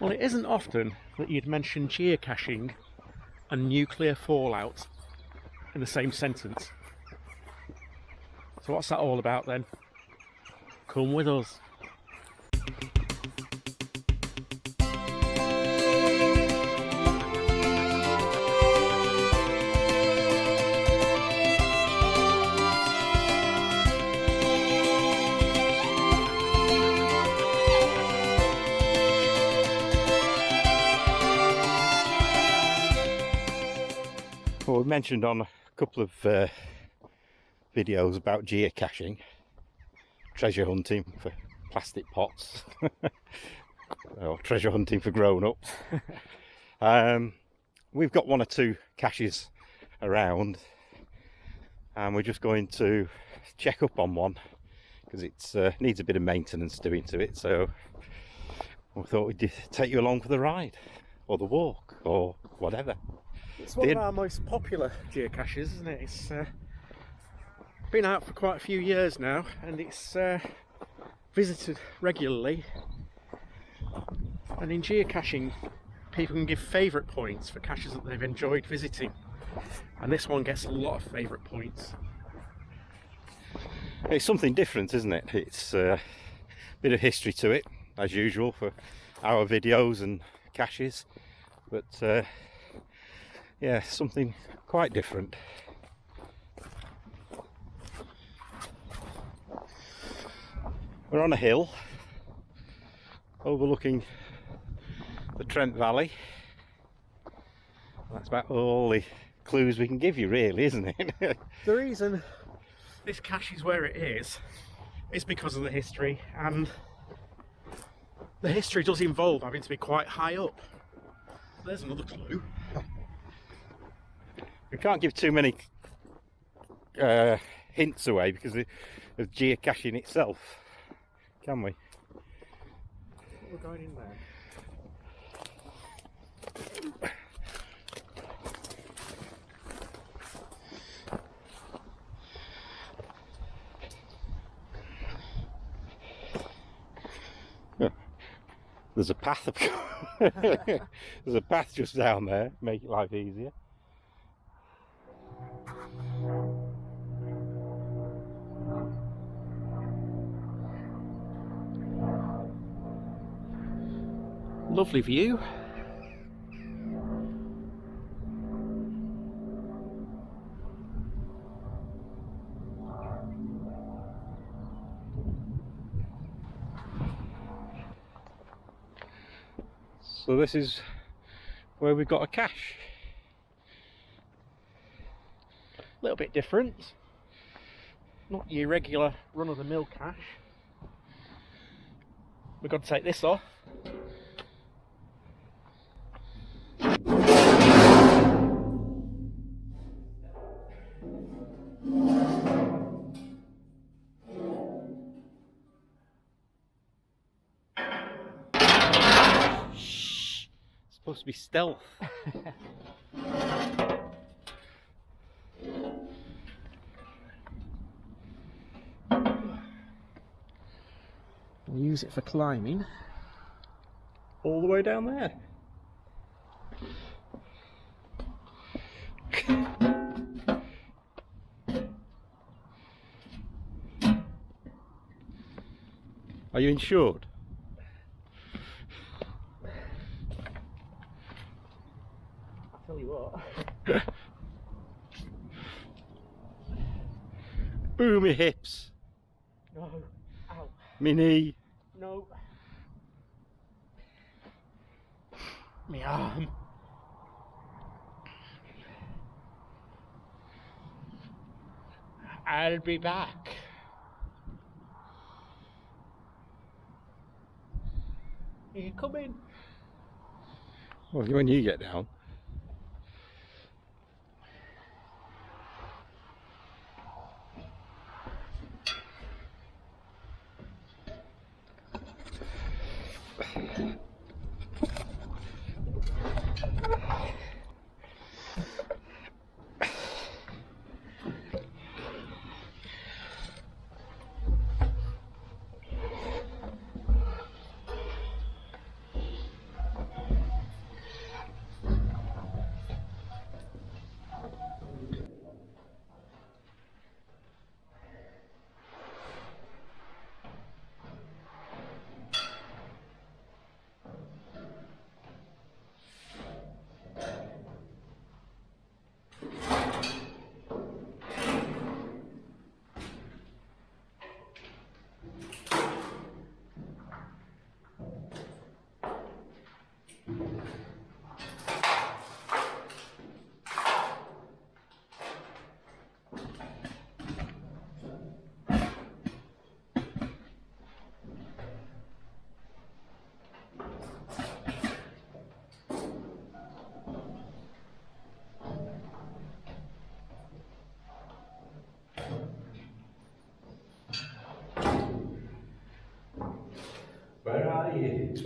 Well, it isn't often that you'd mention geocaching and nuclear fallout in the same sentence. So what's that all about then? Come with us. Well, we mentioned on a couple of videos about geocaching, treasure hunting for plastic pots, or treasure hunting for grown-ups. We've got one or two caches around, and we're just going to check up on one because it needs a bit of maintenance doing to it. So we thought we'd take you along for the ride, or the walk, or whatever. It's one of our most popular geocaches, isn't it? It's been out for quite a few years now, and it's visited regularly. And in geocaching, people can give favourite points for caches that they've enjoyed visiting, and this one gets a lot of favourite points. It's something different, isn't it? It's a bit of history to it, as usual for our videos and caches, but yeah, something quite different. We're on a hill overlooking the Trent Valley. That's about all the clues we can give you, really, isn't it? The reason this cache is where it is because of the history, and the history does involve having to be quite high up. There's another clue. We can't give too many hints away because of geocaching itself, can we? We're going in there. There's a path. There's a path just down there. Make life easier. Lovely view. So this is where we've got a cache. A little bit different. Not your regular run-of-the-mill cache. We've got to take this off. Supposed to be stealth. We'll use it for climbing. All the way down there. Are you insured? Tell you what. Boomy hips. No. Ow. Me knee. No. Me arm. I'll be back. You come in. Well, when you get down.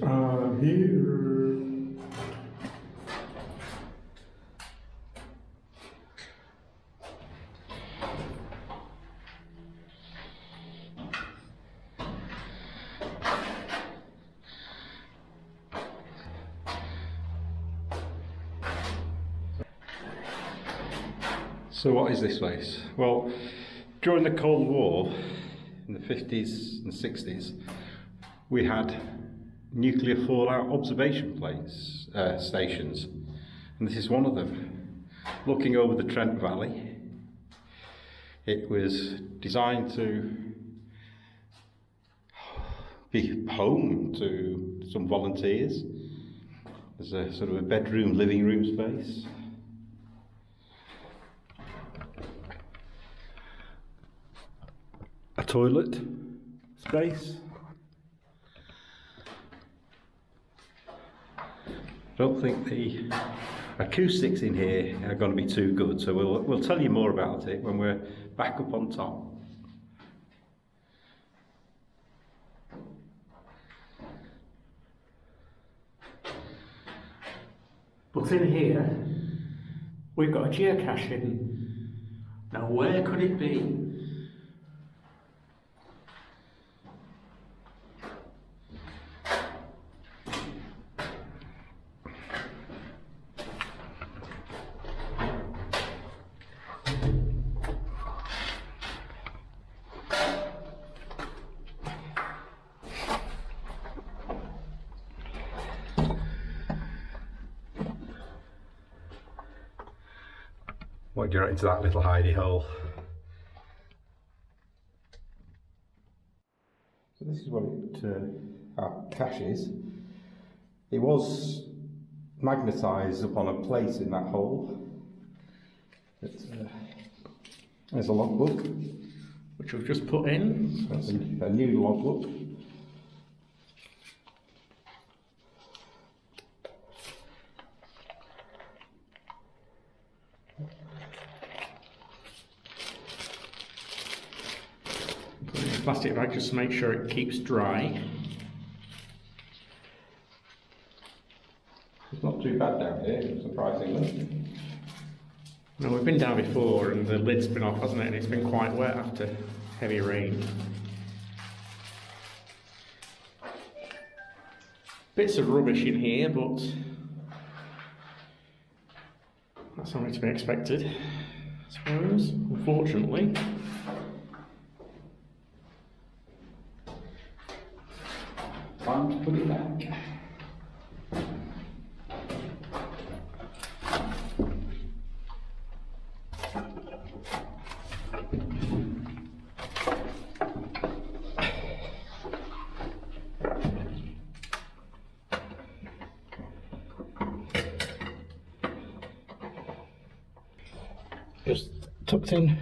I'm here. So what is this place? Well, during the Cold War, in the 50s and 60s, we had nuclear fallout observation stations, and this is one of them. Looking over the Trent Valley, it was designed to be home to some volunteers. There's a sort of a bedroom, living room space. A toilet space. I don't think the acoustics in here are going to be too good, so we'll tell you more about it when we're back up on top. But in here, we've got a geocache hidden. Now where could it be? Why do you into that little hidey hole? So this is what our cache is. It was magnetised upon a plate in that hole. There's a logbook, Which we've just put in. that's a new logbook. Put it in a plastic bag just to make sure it keeps dry. It's not too bad down here, surprisingly. Now we've been down before and the lid's been off, hasn't it? And it's been quite wet after heavy rain. Bits of rubbish in here, but that's only to be expected, I suppose, unfortunately. Time to put it back. Just tucked in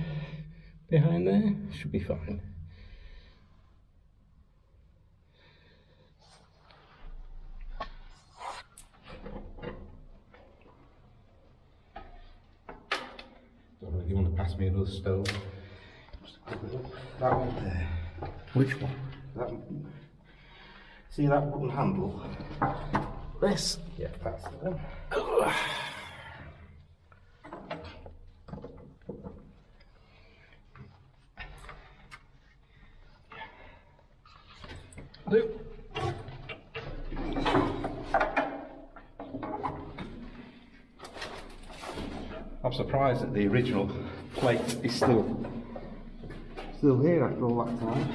behind there, should be fine. Don't know if you want to pass me another stove. That one there. Which one? That one. See that wooden handle? This? Yeah, that's the one. I'm surprised that the original plate is still here after all that time.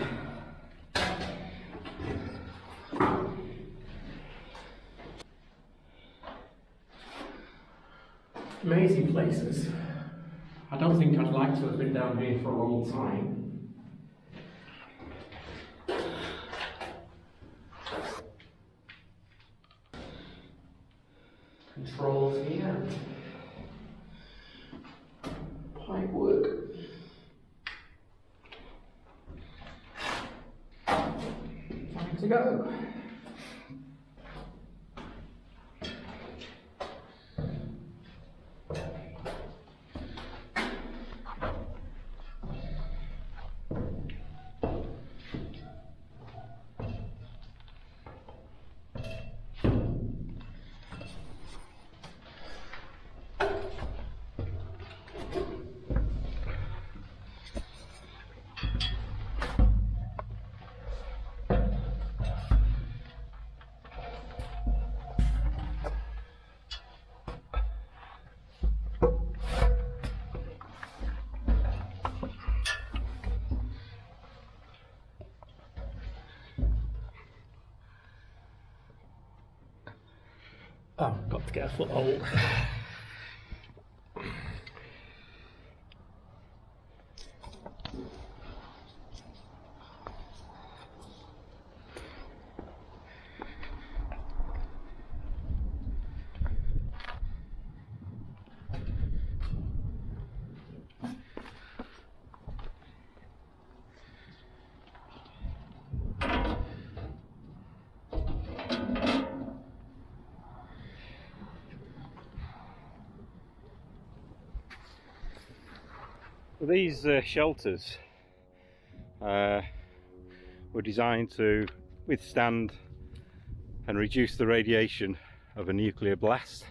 Amazing places. I don't think I'd like to have been down here for a long time. Controls here. Pipe work. Time to go. Oh, I've got to get a foothold. Well, these shelters were designed to withstand and reduce the radiation of a nuclear blast.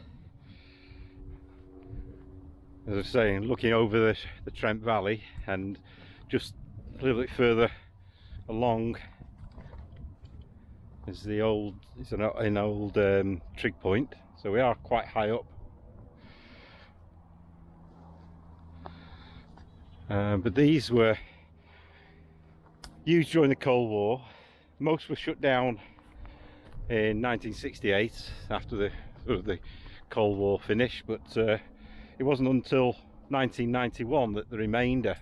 As I was saying, looking over the Trent Valley and just a little bit further along is the old, it's an old trig point, so we are quite high up. But these were used during the Cold War. Most were shut down in 1968 after the Cold War finished, but it wasn't until 1991 that the remainder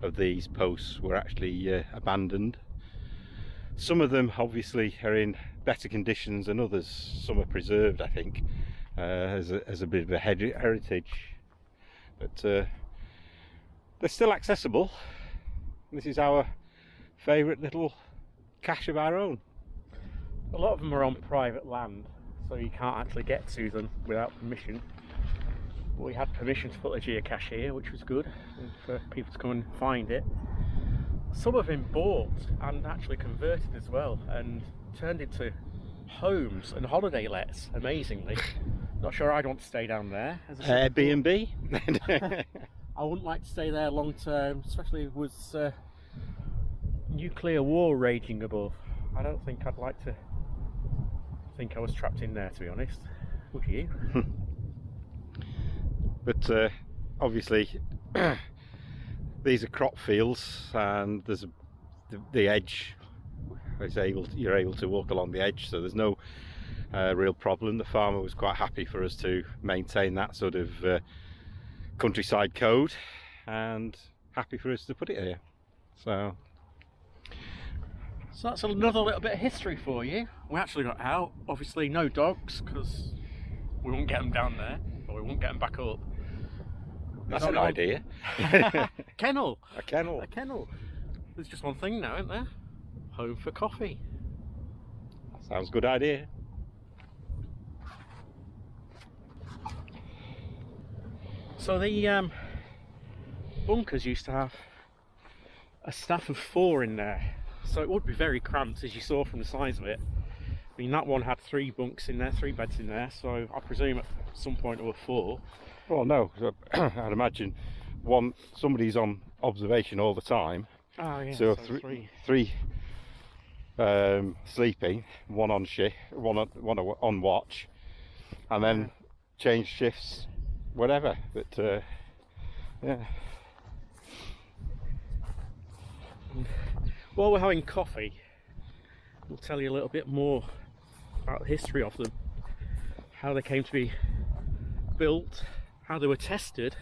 of these posts were actually abandoned. Some of them obviously are in better conditions than others. Some are preserved, I think, as a bit of a heritage, but they're still accessible. This is our favourite little cache of our own. A lot of them are on private land, so you can't actually get to them without permission. But we had permission to put a geocache here, which was good, and for people to come and find it. Some have been bought and actually converted as well, and turned into homes and holiday lets, amazingly. Not sure I'd want to stay down there. As I said Airbnb? I wouldn't like to stay there long term, especially with nuclear war raging above. I don't think I'd like to think I was trapped in there, to be honest. Would you? But obviously these are crop fields, and there's the edge is you're able to walk along the edge, so there's no real problem. The farmer was quite happy for us to maintain that sort of countryside code, and happy for us to put it here. So that's another little bit of history for you. We actually got out. Obviously no dogs, because we won't get them down there, or we won't get them back up. That's an idea. Kennel. A kennel. A kennel. There's just one thing now, isn't there? Home for coffee. Sounds a good idea. So the bunkers used to have a staff of 4 in there, so it would be very cramped, as you saw from the size of it. I mean, that one had 3 bunks in there, 3 beds in there, so I presume at some point there were 4. Well, no, I'd imagine somebody's on observation all the time. Oh yeah, so three sleeping, one on shift, one on watch, and then change shifts, whatever. But yeah. While we're having coffee, we'll tell you a little bit more about the history of them, how they came to be built, how they were tested.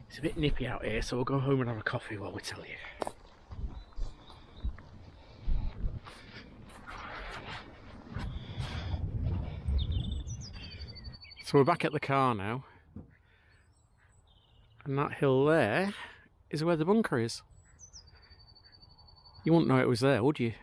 It's a bit nippy out here, so we'll go home and have a coffee while we tell you. So we're back at the car now, and that hill there is where the bunker is. You wouldn't know it was there, would you?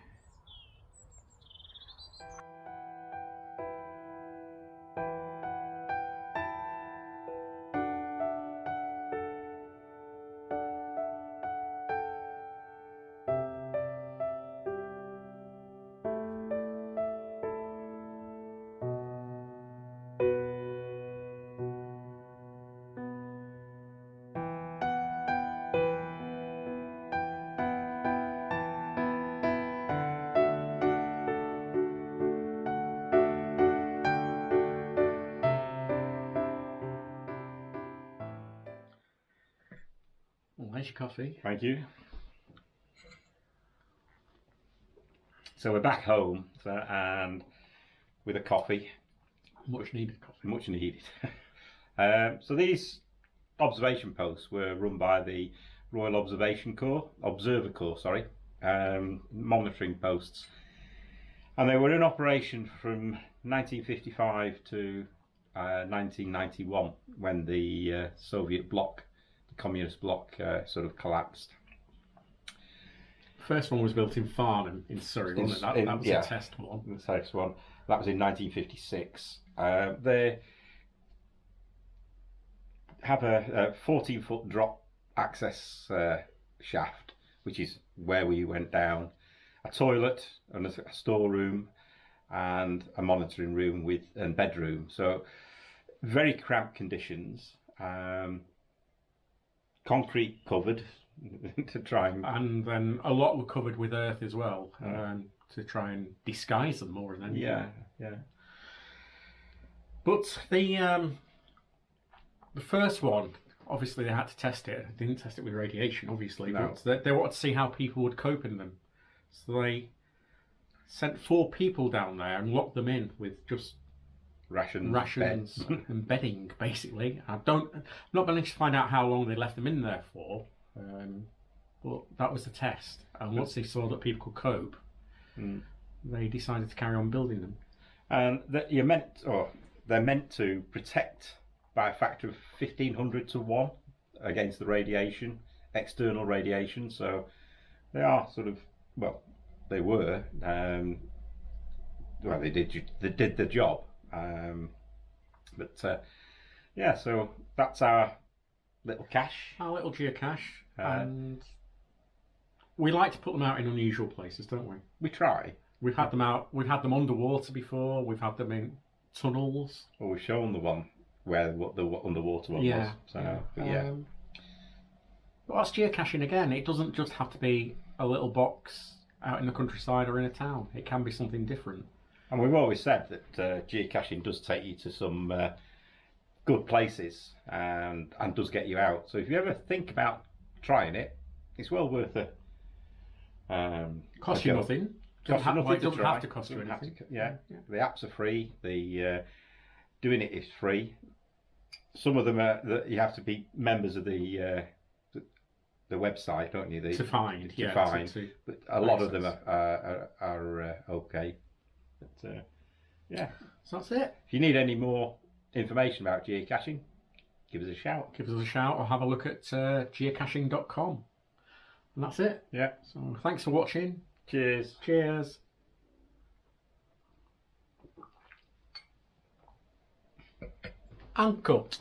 Well, there's your coffee. Thank you. So we're back home, and with a coffee. Much needed coffee. Much needed. So these observation posts were run by the Royal Observer Corps, sorry, monitoring posts, and they were in operation from 1955 to 1991, when the Soviet bloc, the communist bloc, sort of collapsed. First one was built in Farnham in Surrey, wasn't it? That was a test one. The test one. That was in 1956. They have a 14-foot drop access shaft, which is where we went down, a toilet and a storeroom and a monitoring room and bedroom. So very cramped conditions, concrete covered to try and then a lot were covered with earth as well, to try and disguise them more than anything. Yeah. But the first one, obviously they had to test it. They didn't test it with radiation, obviously, no. But they wanted to see how people would cope in them. So they sent 4 people down there and locked them in with just rations beds. and bedding, basically. I've not managed to find out how long they left them in there for, but that was the test. And once they saw that people could cope, they decided to carry on building them. And they're meant to protect by a factor of 1,500 to 1 against the radiation, external radiation. So they are sort of, they were, they did the job. So that's our little cache. Our little geocache, and we like to put them out in unusual places, don't we? We try. We've had them out. We've had them underwater before. We've had them in tunnels. Well, we've shown the one where the underwater one was. So, but that's geocaching again. It doesn't just have to be a little box out in the countryside or in a town. It can be something different. And we've always said that geocaching does take you to some good places and does get you out. So if you ever think about trying it, it's well worth it. Cost you nothing. It doesn't have to cost you anything. The apps are free. The doing it is free. Some of them are that you have to be members of the website, don't you? To find. But a lot of them are okay. But, so that's it. If you need any more information about geocaching, give us a shout. Give us a shout or have a look at geocaching.com. And that's it. Yeah. So thanks for watching. Cheers. Cheers. And cut.